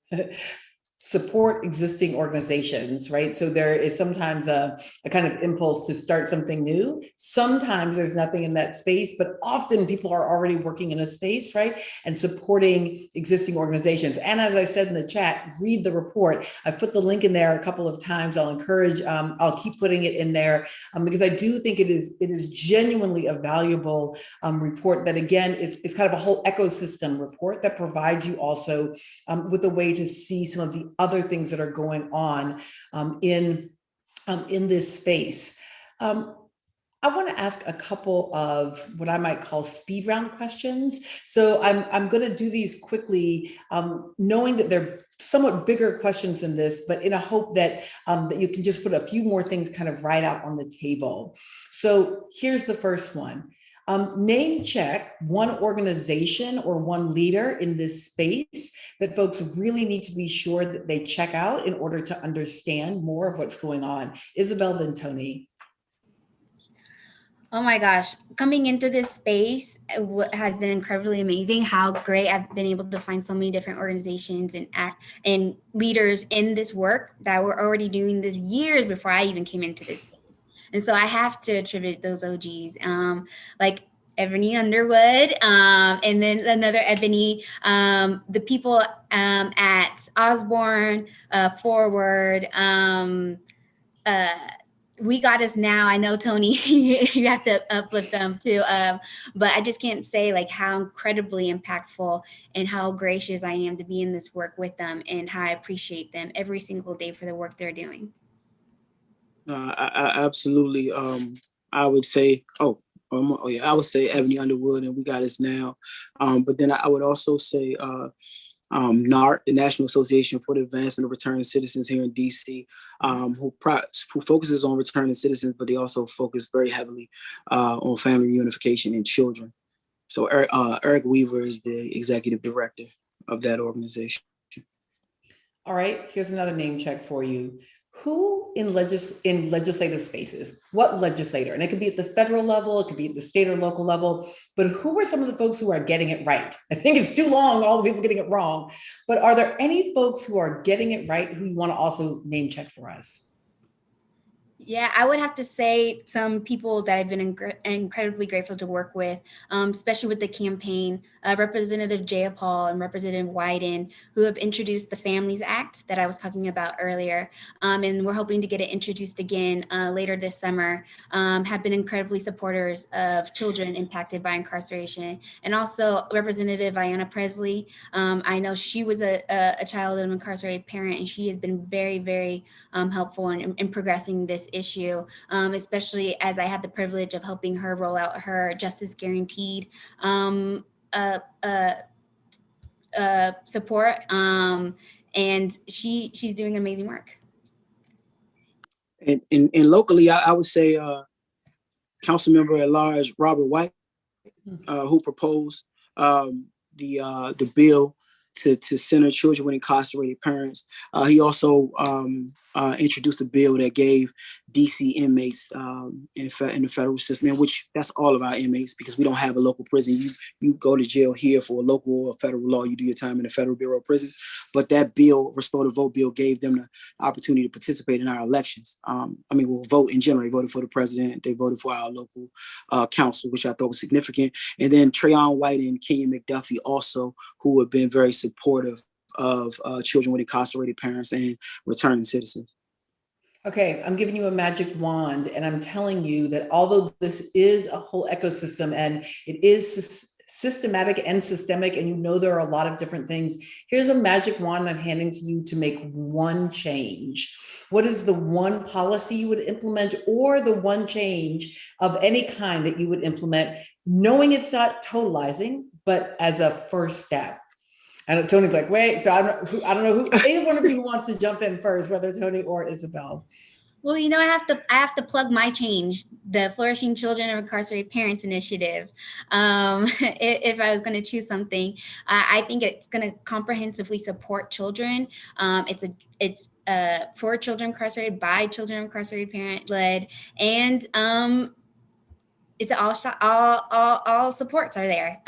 support existing organizations, right? So there is sometimes a kind of impulse to start something new. Sometimes there's nothing in that space, but often people are already working in a space, right? And supporting existing organizations. And as I said in the chat, read the report. I've put the link in there a couple of times. I'll encourage, I'll keep putting it in there because I do think it is genuinely a valuable report that, again, is kind of a whole ecosystem report that provides you also with a way to see some of the other things that are going on in this space. I want to ask a couple of what I might call speed round questions. So I'm going to do these quickly, knowing that they're somewhat bigger questions than this, but in a hope that that you can just put a few more things kind of right out on the table. So here's the first one. Name check one organization or one leader in this space that folks really need to be sure that they check out in order to understand more of what's going on. Isabel, then Tony. Oh my gosh, coming into this space has been incredibly amazing. How great I've been able to find so many different organizations and leaders in this work that were already doing this years before I even came into this space. And so I have to attribute those OGs, like Ebony Underwood, and then another Ebony, the people at Osborne, Forward, We Got Us Now. I know, Tony, you have to uplift them too. But I just can't say like how incredibly impactful and how gracious I am to be in this work with them and how I appreciate them every single day for the work they're doing. I absolutely. I would say, I would say Ebony Underwood and We Got Us Now. But then I would also say NARC, the National Association for the Advancement of Returning Citizens here in DC, who focuses on returning citizens, but they also focus very heavily on family reunification and children. So Eric Weaver is the executive director of that organization. All right, here's another name check for you. Who in legislative spaces, what legislator? And it could be at the federal level, it could be at the state or local level, but who are some of the folks who are getting it right? I think it's too long, all the people getting it wrong, but are there any folks who are getting it right who you want to also name check for us? Yeah, I would have to say some people that I've been incredibly grateful to work with, especially with the campaign, Representative Jayapal and Representative Wyden, who have introduced the Families Act that I was talking about earlier. And we're hoping to get it introduced again later this summer, have been incredibly supporters of children impacted by incarceration. And also Representative Ayanna Presley. I know she was a child of an incarcerated parent, and she has been very, very helpful in progressing this issue, especially as I had the privilege of helping her roll out her Justice Guaranteed support. And she's doing amazing work. And locally, I would say Council Member at Large Robert White, who proposed the bill to center children with incarcerated parents. He also introduced a bill that gave DC inmates in the federal system, which that's all of our inmates, because we don't have a local prison. You go to jail here for a local or federal law, you do your time in the Federal Bureau of Prisons. But that bill, Restore the Vote bill, gave them the opportunity to participate in our elections. We'll vote in general. They voted for the president. They voted for our local council, which I thought was significant. And then Trayon White and Kenyon McDuffie also, who have been very supportive of children with incarcerated parents and returning citizens. Okay, I'm giving you a magic wand, and I'm telling you that although this is a whole ecosystem and it is systematic and systemic, and you know there are a lot of different things, here's a magic wand I'm handing to you to make one change. What is the one policy you would implement, or the one change of any kind that you would implement, knowing it's not totalizing, but as a first step? And Tony's like, wait, so I don't know who, either one of you wants to jump in first, whether Tony or Isabel. Well, I have to plug my change, the Flourishing Children of Incarcerated Parents Initiative. If I was going to choose something, I think it's going to comprehensively support children. It's for children incarcerated, by children incarcerated, parent led, and it's all supports are there.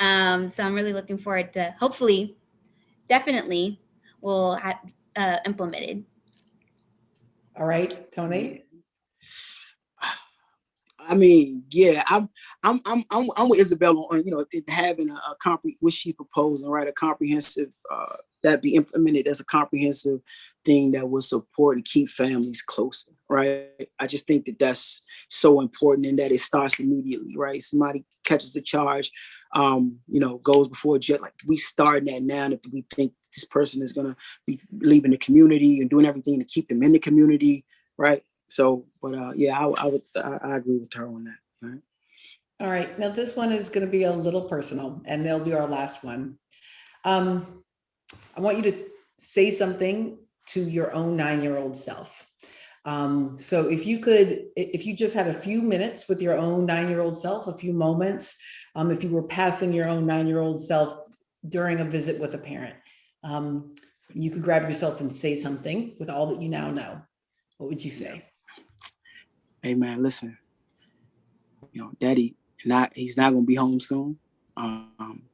So I'm really looking forward to, hopefully, definitely will have implemented. All right, Tony. I'm with Isabella on having a what she proposed, right? A comprehensive that be implemented as a comprehensive thing that will support and keep families closer, right? I just think that that's so important, and that it starts immediately, right? Somebody catches the charge, goes before a judge. Like, we start that now, and if we think this person is gonna be leaving the community and doing everything to keep them in the community, right? So, but I agree with her on that. Right? All right, now this one is going to be a little personal, and it'll be our last one. I want you to say something to your own 9-year-old self. So if you just had a few minutes with your own 9-year-old self, a few moments, if you were passing your own 9-year-old self during a visit with a parent, you could grab yourself and say something with all that you now know. What would you say? Hey man, listen, Daddy, he's not gonna be home soon.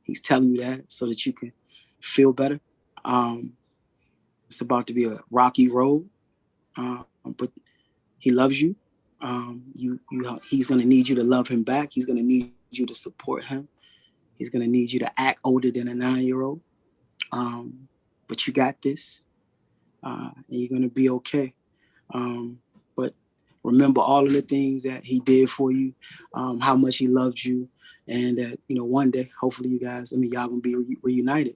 He's telling you that so that you can feel better. It's about to be a rocky road, but he loves you. He's gonna need you to love him back. He's gonna need you to support him. He's gonna need you to act older than a 9-year-old. But you got this, and you're gonna be okay. But remember all of the things that he did for you, how much he loved you, and that, one day, hopefully you guys, y'all gonna be reunited.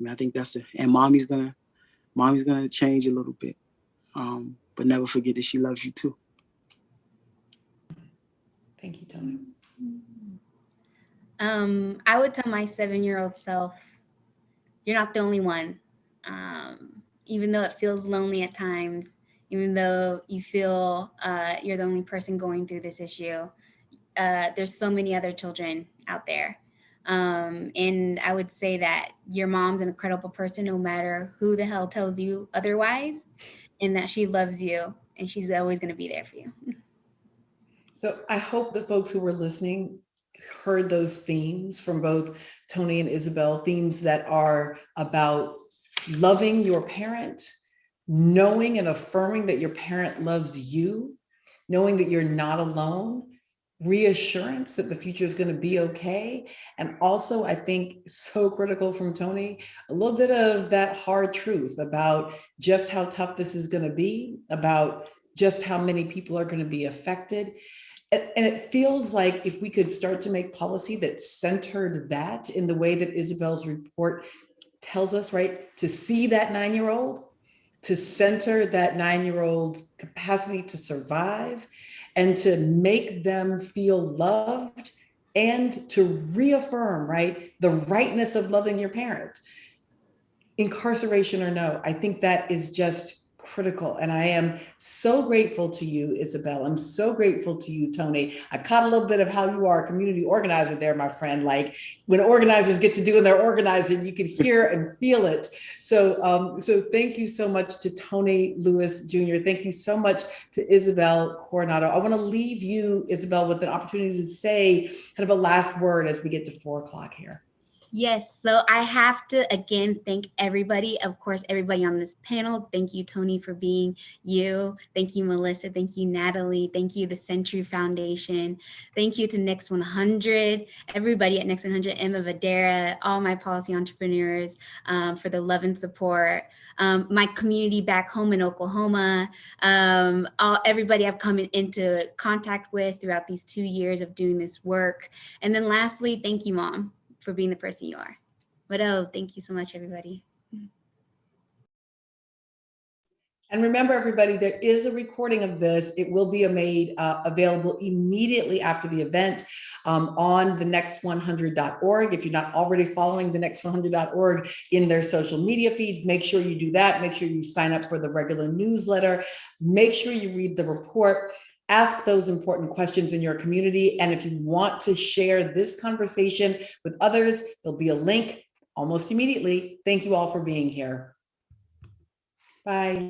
I think that's and mommy's gonna change a little bit, but never forget that she loves you too. Thank you, Tony. I would tell my 7-year-old self, you're not the only one. Even though it feels lonely at times, even though you feel you're the only person going through this issue, there's so many other children out there. And I would say that your mom's an incredible person, no matter who the hell tells you otherwise, and that she loves you and she's always going to be there for you. So I hope the folks who were listening heard those themes from both Tony and Isabel, themes that are about loving your parent, knowing and affirming that your parent loves you, knowing that you're not alone, reassurance that the future is going to be okay. And also, I think so critical from Tony, a little bit of that hard truth about just how tough this is going to be, about just how many people are going to be affected. And it feels like if we could start to make policy that centered that in the way that Isabel's report tells us, right, to see that 9-year-old, to center that 9-year-old's capacity to survive, and to make them feel loved, and to reaffirm, right, the rightness of loving your parent. Incarceration or no, I think that is just critical. And I am so grateful to you, Isabel. I'm so grateful to you, Tony. I caught a little bit of how you are a community organizer there, my friend. Like when organizers get to do and they're organizing, you can hear and feel it. So, so thank you so much to Tony Lewis Jr. Thank you so much to Isabel Coronado. I want to leave you, Isabel, with an opportunity to say kind of a last word as we get to 4 o'clock here. Yes, so I have to again thank everybody, of course, everybody on this panel. Thank you, Tony, for being you. Thank you, Melissa. Thank you, Natalie. Thank you, the Century Foundation. Thank you to Next 100, everybody at Next 100, Emma Vadera, all my policy entrepreneurs for the love and support. My community back home in Oklahoma, everybody I've come into contact with throughout these 2 years of doing this work. And then lastly, thank you, Mom, for being the person you are. But thank you so much, everybody. And remember, everybody, there is a recording of this. It will be made available immediately after the event on the next100.org. If you're not already following the next100.org in their social media feeds, make sure you do that. Make sure you sign up for the regular newsletter. Make sure you read the report. Ask those important questions in your community. And if you want to share this conversation with others, there'll be a link almost immediately. Thank you all for being here. Bye.